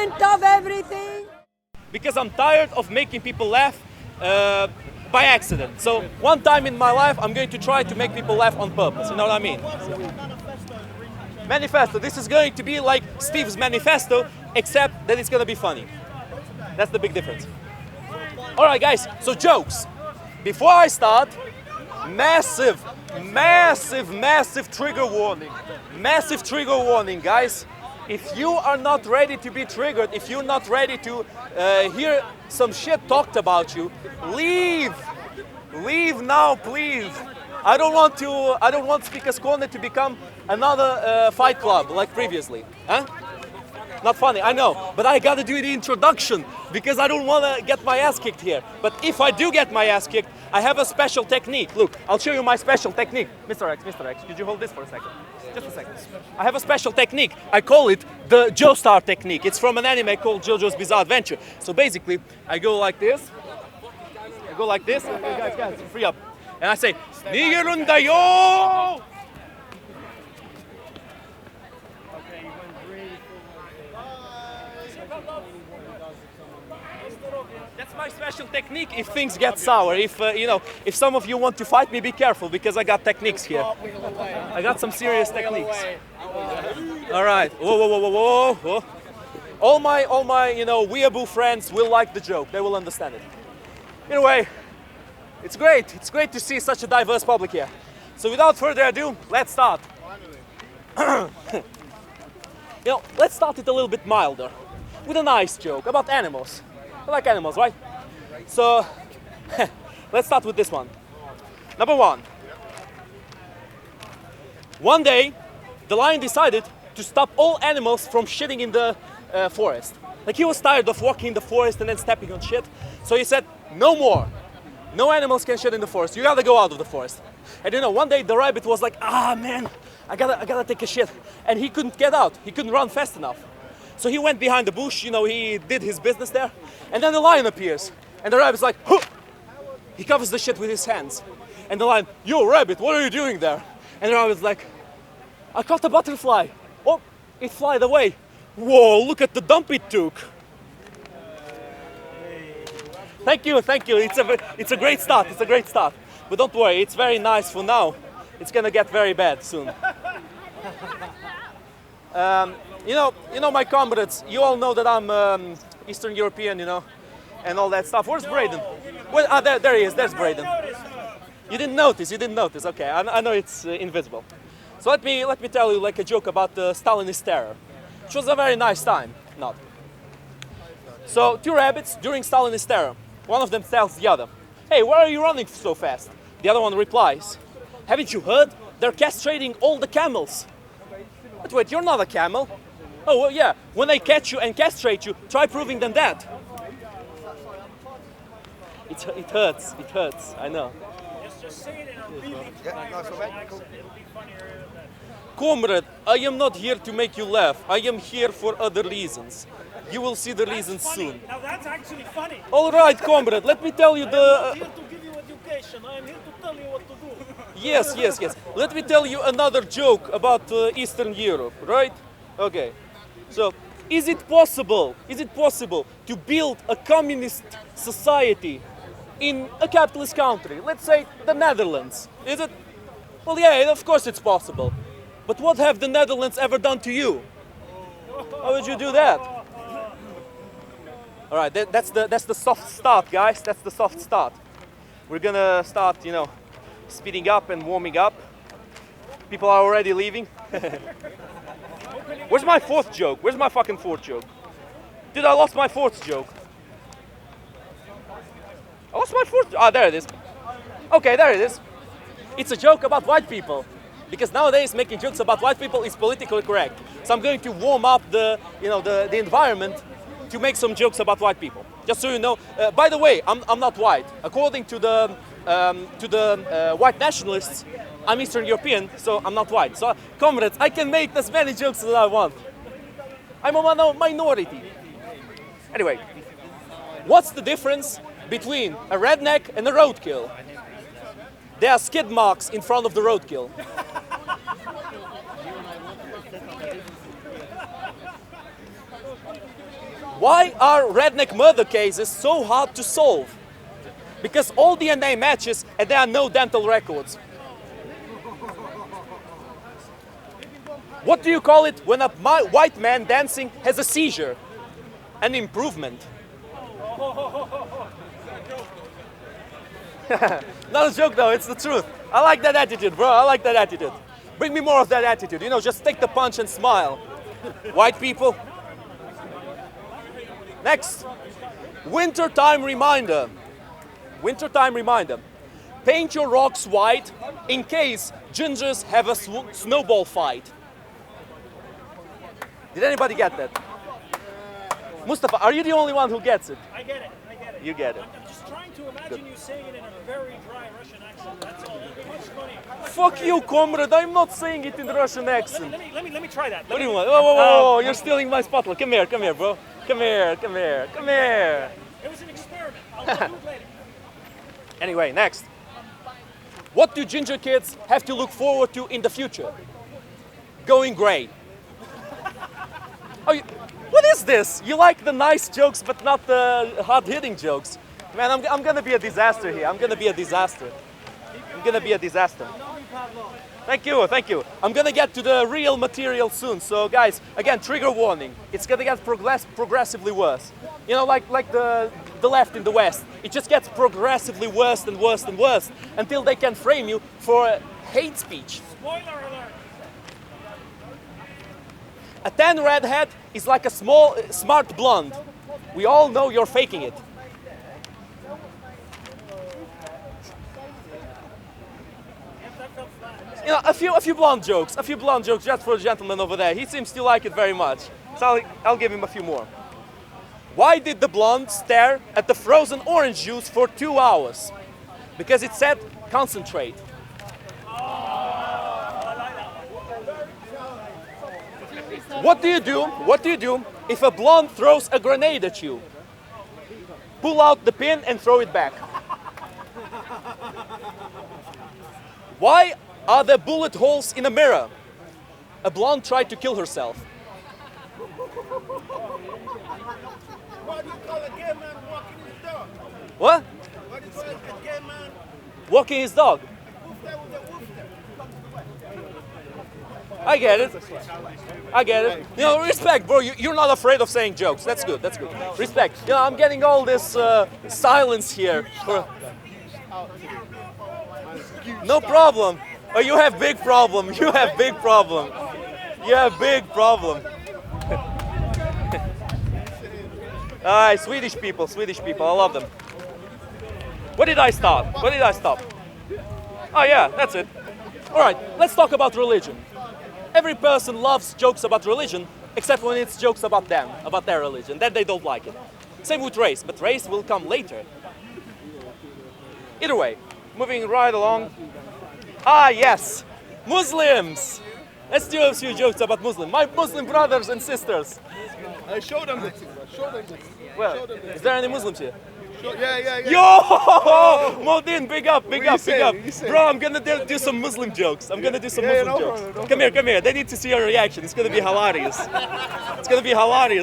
point of everything. Because I'm tired of making people laugh by accident. So one time in my life, I'm going to try to make people laugh on purpose. You know what I mean? Manifesto. This is going to be like Steve's manifesto, except that it's going to be funny. That's the big difference. All right, guys. So jokes. Before I start, massive trigger warning. Massive trigger warning, guys. If you are not ready to be triggered, if you're not ready to hear some shit talked about you, leave. Leave now, please. I don't want Speaker's Corner to become another fight club like previously. Huh? Not funny, I know, but I gotta do the introduction because I don't wanna get my ass kicked here. But if I do get my ass kicked, I have a special technique. Look, I'll show you my special technique. Mr. X, could you hold this for a second? Just a second. I have a special technique. I call it the Joestar technique. It's from an anime called JoJo's Bizarre Adventure. So basically, I go like this. Okay, guys, free up. And I say, Nigerunda yo! That's my special technique if things get sour. If if some of you want to fight me, be careful because I got techniques here. I got some serious techniques. All right. Whoa. All my weeaboo friends will like the joke. They will understand it. Anyway, it's great. It's great to see such a diverse public here. So without further ado, let's start. Let's start it a little bit milder with a nice joke about animals. I like animals, right? So, let's start with this one. Number one. One day, the lion decided to stop all animals from shitting in the forest. Like he was tired of walking in the forest and then stepping on shit. So he said, no more. No animals can shit in the forest. You gotta go out of the forest. And one day the rabbit was like, man, I gotta take a shit. And he couldn't get out. He couldn't run fast enough. So he went behind the bush, he did his business there. And then the lion appears. And the rabbit's like, huh! He covers the shit with his hands. And the lion, yo, rabbit, what are you doing there? And the rabbit's like, I caught a butterfly. Oh, it flied away. Whoa, look at the dump it took. Thank you. It's a great start. But don't worry, it's very nice for now. It's gonna get very bad soon. My comrades, you all know that I'm Eastern European, and all that stuff. Where's Braden? Well, there he is. There's Braden. You didn't notice. Okay, I know it's invisible. So let me tell you like a joke about the Stalinist terror, which was a very nice time. Not. So two rabbits during Stalinist terror. One of them tells the other, "Hey, where are you running so fast?" The other one replies, "Haven't you heard? They're castrating all the camels." But wait, you're not a camel. Oh, well, yeah. When they catch you and castrate you, try proving them that. It hurts. I know. Just say it and I'll be it'll be funnier than that. Comrade, I am not here to make you laugh. I am here for other reasons. You will see the reasons soon. Now that's actually funny. All right, comrade. Let me tell you I'm not here to give you education. I am here to tell you what to do. Yes. Let me tell you another joke about Eastern Europe, right? Okay. So, is it possible to build a communist society in a capitalist country? Let's say the Netherlands. Is it? Well, yeah, of course it's possible. But what have the Netherlands ever done to you? How would you do that? All right, that's the soft start, guys. That's the soft start. We're gonna start, speeding up and warming up. People are already leaving. Where's my fourth joke? Where's my fucking fourth joke? Dude, I lost my fourth joke. I lost my fourth. There it is. Okay, there it is. It's a joke about white people. Because nowadays making jokes about white people is politically correct. So I'm going to warm up the environment to make some jokes about white people. Just so you know. By the way, I'm not white. According to the white nationalists, I'm Eastern European, so I'm not white. So, comrades, I can make as many jokes as I want. I'm a minority. Anyway, what's the difference between a redneck and a roadkill? There are skid marks in front of the roadkill. Why are redneck murder cases so hard to solve? Because all DNA matches and there are no dental records. What do you call it when a white man dancing has a seizure? An improvement. Not a joke though, it's the truth. I like that attitude, bro. I like that attitude. Bring me more of that attitude. You know, just take the punch and smile. White people. Next. Wintertime reminder. Wintertime reminder. Paint your rocks white in case gingers have a snowball fight. Did anybody get that? Mustafa, are you the only one who gets it? I get it. I get it. You get it. I'm just trying to imagine you saying it in a very dry Russian accent. That's all. Much funnier. Fuck you, comrade. I'm not saying it in the Russian accent. Let me try that. What do you want? Whoa, whoa, whoa, whoa. You're stealing my spotlight. Come here, bro. Come here. It was an experiment. I'll do it later. Anyway, next. What do ginger kids have to look forward to in the future? Going gray. Oh, what is this? You like the nice jokes but not the hard-hitting jokes. Man, I'm gonna be a disaster here. I'm gonna be a disaster. Thank you. I'm gonna get to the real material soon. So guys, again, trigger warning. It's gonna get progressively worse. You know, like the left in the West. It just gets progressively worse and worse and worse until they can frame you for hate speech. Spoiler alert. A tan redhead is like a smart blonde. We all know you're faking it. You know, a few blonde jokes just for the gentleman over there. He seems to like it very much. So I'll give him a few more. Why did the blonde stare at the frozen orange juice for 2 hours? Because it said concentrate. What do you do if a blonde throws a grenade at you? Pull out the pin and throw it back. Why are there bullet holes in a mirror? A blonde tried to kill herself. What do you call a gay man walking his dog? What? What do you call a gay man? Walking his dog. I get it. You know, respect, bro. You're not afraid of saying jokes. That's good. Respect. You know, I'm getting all this silence here. No problem. Oh, you have big problem. Alright, Swedish people. I love them. What did I stop? Oh yeah, that's it. Alright, let's talk about religion. Every person loves jokes about religion, except when it's jokes about them, about their religion. Then they don't like it. Same with race, but race will come later. Either way, moving right along. Ah yes, Muslims! Let's do a few jokes about Muslims. My Muslim brothers and sisters. I showed them this. Well, is there any Muslims here? Yeah. Yo! Modin, big up. You say? Bro, I'm gonna do some Muslim jokes. Come here. They need to see your reaction. It's gonna be hilarious.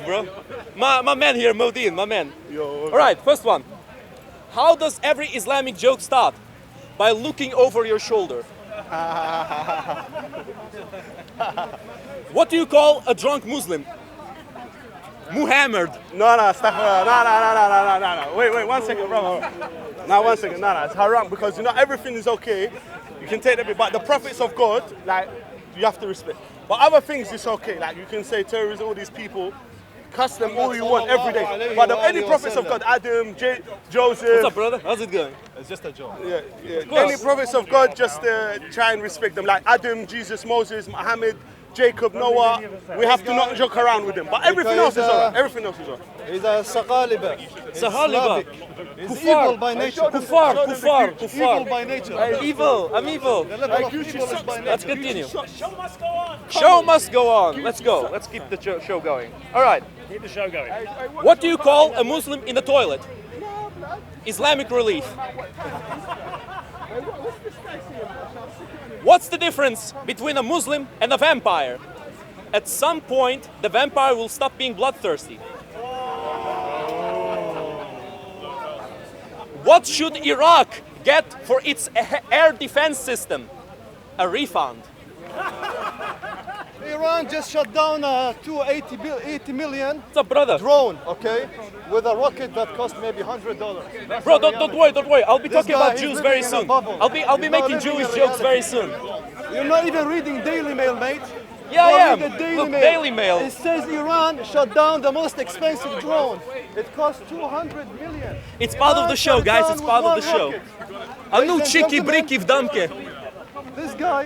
Bro. My man here, Modin, my man. Alright, first one. How does every Islamic joke start? By looking over your shoulder. What do you call a drunk Muslim? Muhammad. No, stop. No. Wait, 1 second, bro. No, 1 second. No, it's haram because you know everything is okay. You can take the bit, but the prophets of God, like, you have to respect. But other things, it's okay. Like, you can say terrorism, all these people, cuss them all you want every day. But any prophets of God, Adam, Joseph. What's up, brother? How's it going? It's just a joke. Yeah. Any prophets of God, just try and respect them. Like Adam, Jesus, Moses, Muhammad, Jacob, Noah. We have to not joke around with them. But everything else is alright. He's a Saqaliba. He's evil by nature. Kuffar. Evil by nature. I'm evil. Let's continue. Show must go on. Let's go. Let's keep the show going. Alright. Keep the show going. What do you call a Muslim in the toilet? Islamic relief. What's the difference between a Muslim and a vampire? At some point, the vampire will stop being bloodthirsty. What should Iraq get for its air defense system? A refund. Iran just shut down a 80 million What's up, brother? drone, okay, with a rocket that cost maybe $100. That's Bro, the don't reality. worry. I'll be This talking guy, about he's Jews living very in a soon. bubble. I'll be He's making not living Jewish in jokes very reality. soon. You're not even reading Daily Mail, mate. Yeah, I am. Read the Daily Look, Mail. Daily Mail. It says Iran shut down the most expensive drone. It cost 200 million. It's part of the show, Iran guys. shut It's down part of with the one show. rocket. A new Ladies and cheeky gentlemen, bricky v damke. This guy,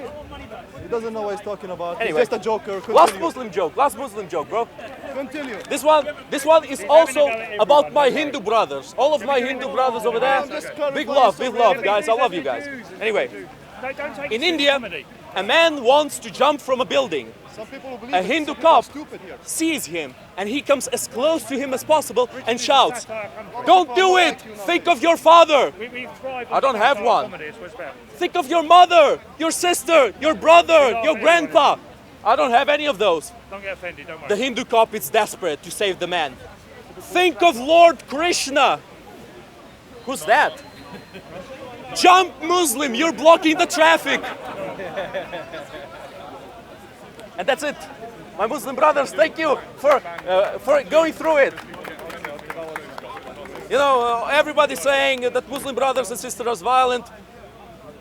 he doesn't know what he's talking about. Anyway. He's just a joker. Last Continue. Muslim joke, bro. Continue. This one is also about my Hindu brothers. All of my Hindu brothers over there. Big love, guys. I love you guys. Anyway, Don't take in it India, comedy. a man wants to jump from a building. Some people who believe A that Hindu some people are cop stupid here. sees him and he comes as close to him as possible and shouts, "Don't do it! Think of your father! We thrive I don't have one. Comedy, it's what's better. Think of your mother, your sister, your brother, your grandpa!" I don't have any of those. Don't get offended, don't worry. The Hindu cop is desperate to save the man. Think of Lord Krishna. Who's that? Jump, Muslim, you're blocking the traffic. And that's it. My Muslim brothers, thank you for going through it. You know, everybody's saying that Muslim brothers and sisters are violent.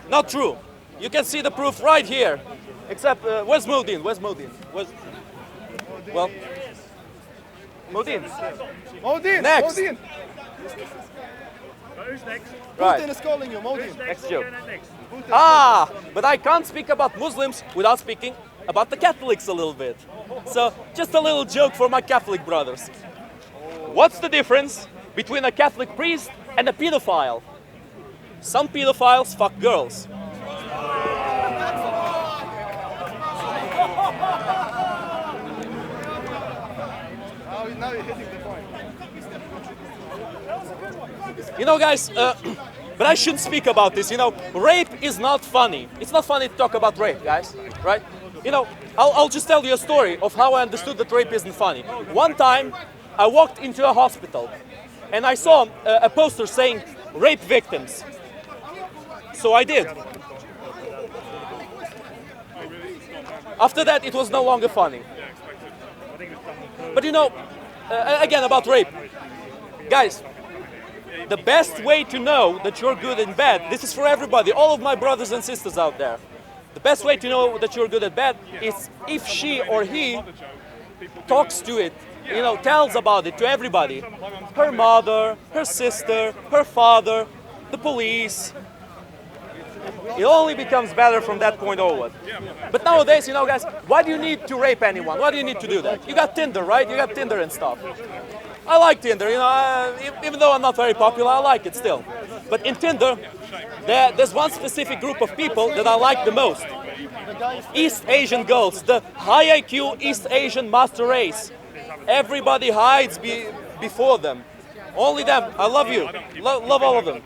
Not true. You can see the proof right here. Except, where's Modin? Where's Modin? Well, Modin. Modin, Next. Modin. Who's next? Right. Putin is calling you, Modin. Next joke. Next. Ah, but I can't speak about Muslims without speaking about the Catholics a little bit. So, just a little joke for my Catholic brothers. What's the difference between a Catholic priest and a pedophile? Some pedophiles fuck girls. Now you're hitting the point. You know, guys, but I shouldn't speak about this. You know, rape is not funny. It's not funny to talk about rape, guys, right? You know, I'll just tell you a story of how I understood that rape isn't funny. One time, I walked into a hospital and I saw a poster saying rape victims. So I did. After that, it was no longer funny. But you know, again about rape. Guys, the best way to know that you're good and bad, this is for everybody, all of my brothers and sisters out there. The best way to know that you're good and bad is if she or he talks to it, you know, tells about it to everybody. Her mother, her sister, her father, the police. It only becomes better from that point onward. But nowadays, you know, guys, why do you need to rape anyone? Why do you need to do that? You got Tinder, right? You got Tinder and stuff. I like Tinder, you know, even though I'm not very popular, I like it still. But in Tinder, there's one specific group of people that I like the most. East Asian girls, the high IQ East Asian master race. Everybody hides before them. Only them. I love you. Love all of them.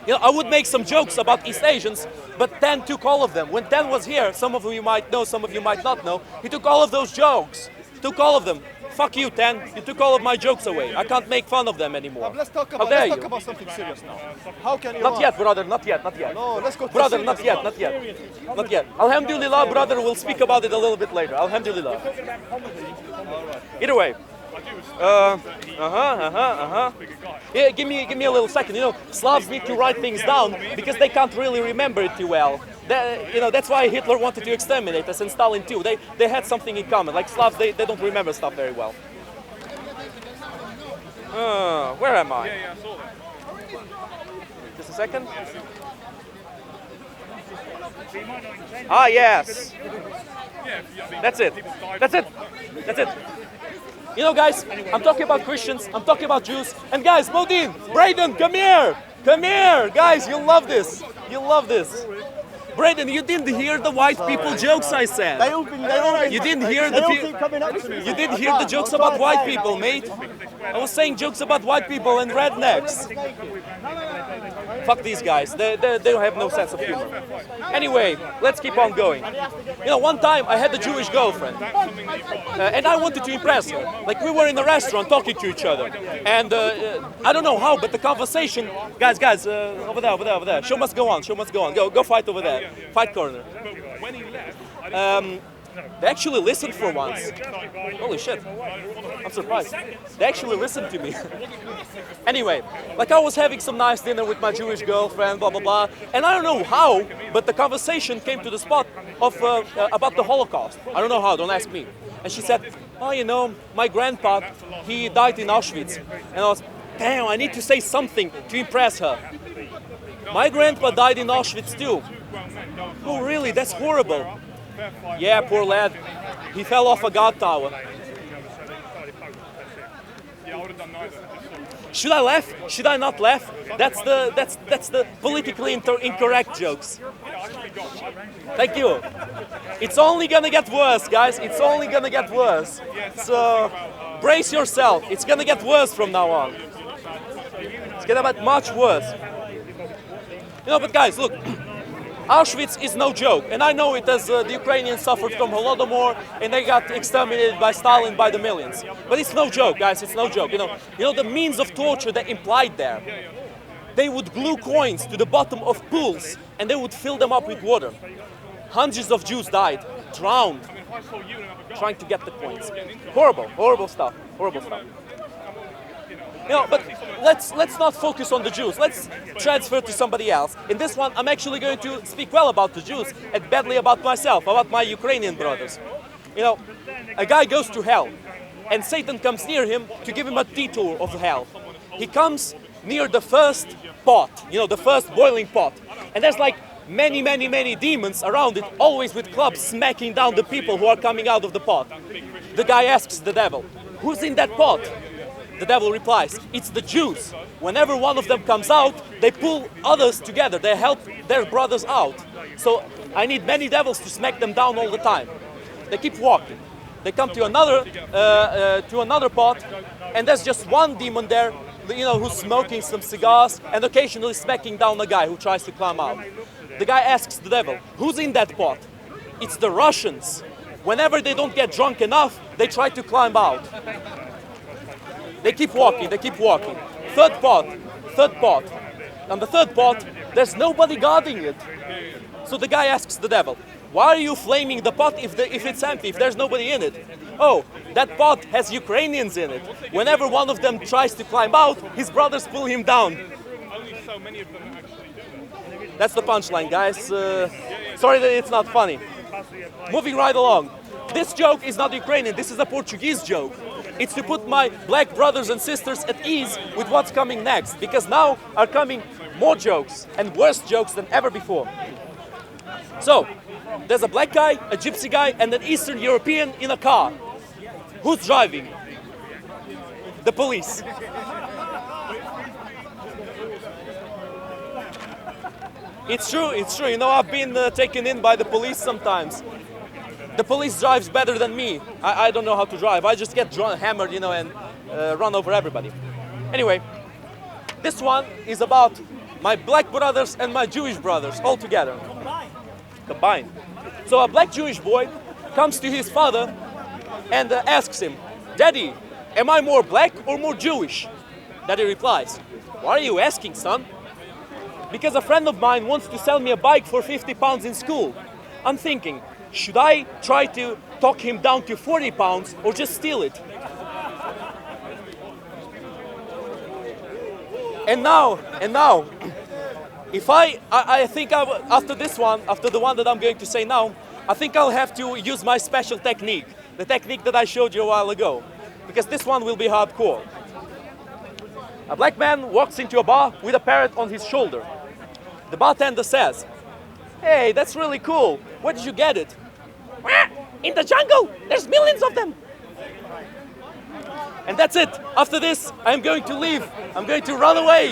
You know, I would make some jokes about East Asians, but Tan took all of them. When Tan was here, some of you might know, some of you might not know, he took all of those jokes. Took all of them. Fuck you, Tan. You took all of my jokes away. I can't make fun of them anymore. Let's talk How about, dare let's talk you? about something serious now. How can you Not yet, brother. Not yet. Not yet. No, let's go to Brother, serious not yet, not yet. Not yet. Alhamdulillah, brother, we'll speak about it a little bit later. Alhamdulillah. Either way. Yeah, give me a little second. You know, Slavs need to write things down because they can't really remember it too well. You know, that's why Hitler wanted to exterminate us and Stalin too. They had something in common. Like Slavs, they don't remember stuff very well. Where am I? Just a second. Ah, yes. That's it. That's it. That's it. You know, guys, I'm talking about Christians, I'm talking about Jews, and guys, Modin, Braden, come here! Come here! Guys, you'll love this. You'll love this. Braden, you didn't hear the white people jokes I said. You didn't hear you didn't hear the jokes about white people, mate. I was saying jokes about white people and rednecks. Fuck these guys. They don't have no sense of humor. Anyway, let's keep on going. You know, one time I had a Jewish girlfriend, and I wanted to impress her. Like, we were in a restaurant talking to each other, and I don't know how, but the conversation, guys, over there. Show must go on. Go fight over there. Fight corner. They actually listened for once. Holy shit. I'm surprised. They actually listened to me. Anyway, like, I was having some nice dinner with my Jewish girlfriend, blah, blah, blah. And I don't know how, but the conversation came to the spot of about the Holocaust. I don't know how, don't ask me. And she said, oh, you know, my grandpa, he died in Auschwitz. And I was, damn, I need to say something to impress her. My grandpa died in Auschwitz too. Oh, really? That's horrible. Yeah, poor lad. He fell off a guard tower. Should I laugh? Should I not laugh? That's the politically incorrect jokes. Thank you. It's only gonna get worse, guys. It's only gonna get worse. So brace yourself. It's gonna get worse from now on. It's gonna get much worse. You know, but guys, look. Auschwitz is no joke, and I know it as the Ukrainians suffered from Holodomor and they got exterminated by Stalin by the millions. But it's no joke, guys, it's no joke. You know the means of torture that implied there. They would glue coins to the bottom of pools and they would fill them up with water. Hundreds of Jews died, drowned, trying to get the coins. Horrible stuff, horrible stuff. You know, but let's not focus on the Jews. Let's transfer to somebody else. In this one, I'm actually going to speak well about the Jews and badly about myself, about my Ukrainian brothers. You know, a guy goes to hell, and Satan comes near him to give him a detour of hell. He comes near the first pot, you know, the first boiling pot, and there's like many demons around it, always with clubs smacking down the people who are coming out of the pot. The guy asks the devil, "Who's in that pot?" The devil replies, "It's the Jews. Whenever one of them comes out, they pull others together. They help their brothers out. So I need many devils to smack them down all the time." They keep walking. They come to another pot, and there's just one demon there, you know, who's smoking some cigars and occasionally smacking down a guy who tries to climb out. The guy asks the devil, "Who's in that pot?" "It's the Russians. Whenever they don't get drunk enough, they try to climb out." They keep walking. Third pot. On the third pot, there's nobody guarding it. So the guy asks the devil, "Why are you flaming the pot if it's empty, if there's nobody in it?" "Oh, that pot has Ukrainians in it. Whenever one of them tries to climb out, his brothers pull him down." That's the punchline, guys. Sorry that it's not funny. Moving right along. This joke is not Ukrainian, this is a Portuguese joke. It's to put my black brothers and sisters at ease with what's coming next, because now are coming more jokes and worse jokes than ever before. So, there's a black guy, a gypsy guy, and an Eastern European in a car. Who's driving? The police. It's true. You know, I've been taken in by the police sometimes. The police drives better than me. I don't know how to drive. I just get hammered, you know, and run over everybody. Anyway, this one is about my black brothers and my Jewish brothers all together. Combined. So a black Jewish boy comes to his father and asks him, "Daddy, am I more black or more Jewish?" Daddy replies, "Why are you asking, son?" "Because a friend of mine wants to sell me a bike for 50 pounds in school. I'm thinking, should I try to talk him down to 40 pounds or just steal it?" And now, if I think after this one, after the one that I'm going to say now, I think I'll have to use my special technique, the technique that I showed you a while ago, because this one will be hardcore. A black man walks into a bar with a parrot on his shoulder. The bartender says, "Hey, that's really cool. Where did you get it?" "In the jungle. There's millions of them." And that's it. After this, I'm going to leave. I'm going to run away.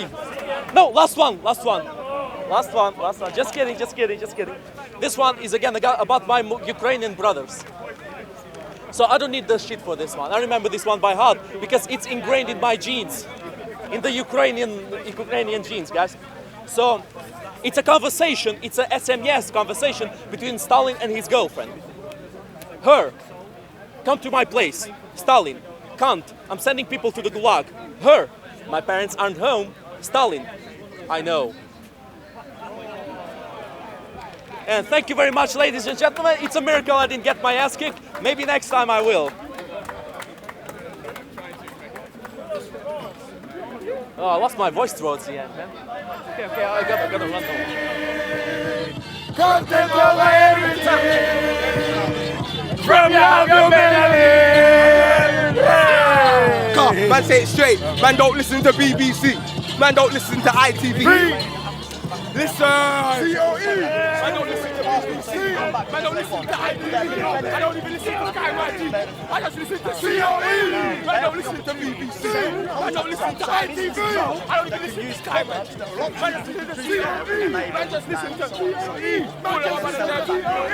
No, last one. Just kidding. This one is again about my Ukrainian brothers. So I don't need the shit for this one. I remember this one by heart because it's ingrained in my genes. In the Ukrainian genes, guys. So it's a conversation, it's a SMS conversation between Stalin and his girlfriend. Her, come to my place. Stalin, can't. I'm sending people to the gulag. Her, my parents aren't home. Stalin, I know. And thank you very much, ladies and gentlemen. It's a miracle I didn't get my ass kicked. Maybe next time I will. Oh, I lost my voice towards the end, man. Okay, I gotta run home. Come take over everything from your humanity. Man, say it straight. Man, don't listen to BBC. Man, don't listen to ITV. Listen. COE. Man, don't listen to BBC. Man, don't listen to ITV. I don't even listen to Sky YG. I just listen to COE. Man, don't listen to BBC. Man, don't listen to ITV. I don't even listen to Sky YG. Man, just listen to COE. Man, just listen to COE. Man, just listen to COE.